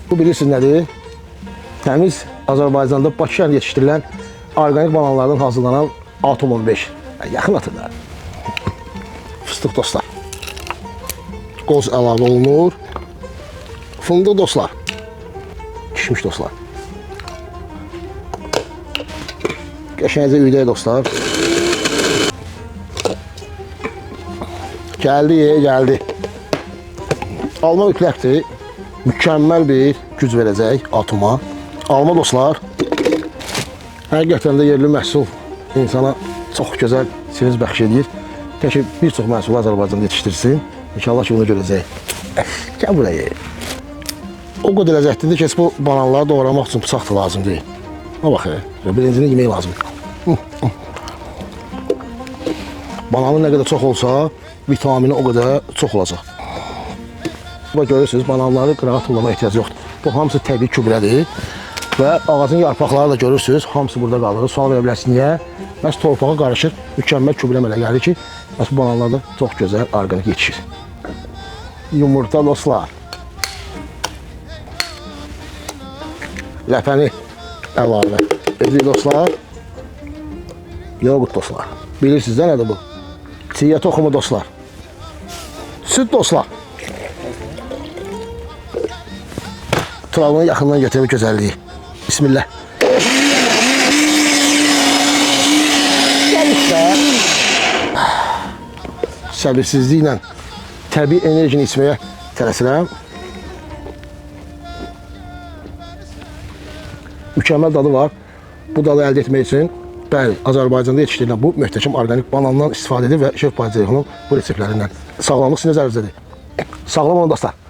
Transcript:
Bu bilirsiniz nədir? Təmiz Azərbaycanda Bakı şəhərində yetişdirilən orqanik bananlardan hazırlanan Atom 15. Yaxın atırlar. Fıstıq dostlar. Qoz əlavə olunur. Fındıq dostlar. Kişmiş dostlar. Qəşəngcə üydək dostlar. Gəldi. Alma mütləqdir. Mükəmməl bir güc verəcək atoma. Alma dostlar. Həqiqətən də yerli məhsul insana çox gözəl sevinç bəxş edir. Tək bir çox məhsulu Azərbaycanda yetişdirsin. İnşallah ki, bunu görəcək. Gəl buraya. O qədər ləzzətlidir ki, bu bananları doğramaq üçün bıçaq da lazım deyil. Ha bax, birincini yemək lazım. Bananın nə qədər çox olsa, vitamini o qədər çox olacaq. Burada görürsünüz, bananları qırağa tullama ehtiyac yoxdur. Bu hamısı təbii kübrədir. Və ağacın yarpaqları da görürsünüz, hamısı burada qalır. Sual verə bilərsiniz, niyə? Məhz torpağa qarışır, mükəmməl kübrə əmələ gəlir ki, məhz bu bananlarda çox gözəl orqanik yetişir. Yumurta dostlar. Ləpəni əlavə edirik dostlar. Yoğurt dostlar. Bilirsiniz də nədir bu? Çiyə toxumu dostlar. Süt dostlar. Turalını yaxından götürmək gözəlliyi. Bismillah. Gəl işte. Səbirsizliklə təbii enerjini içməyə tələsirəm. Mükəmməl dadı var. Bu dadı əldə etmək üçün bəli, Azərbaycanda yetişdirilən bu möhtəşəm orqanik banandan istifadə edir və şef Baycayxanın bu reseptlərindən. Sağlamlıq sizin nəzərinizədir. Sağlam olun dostlar.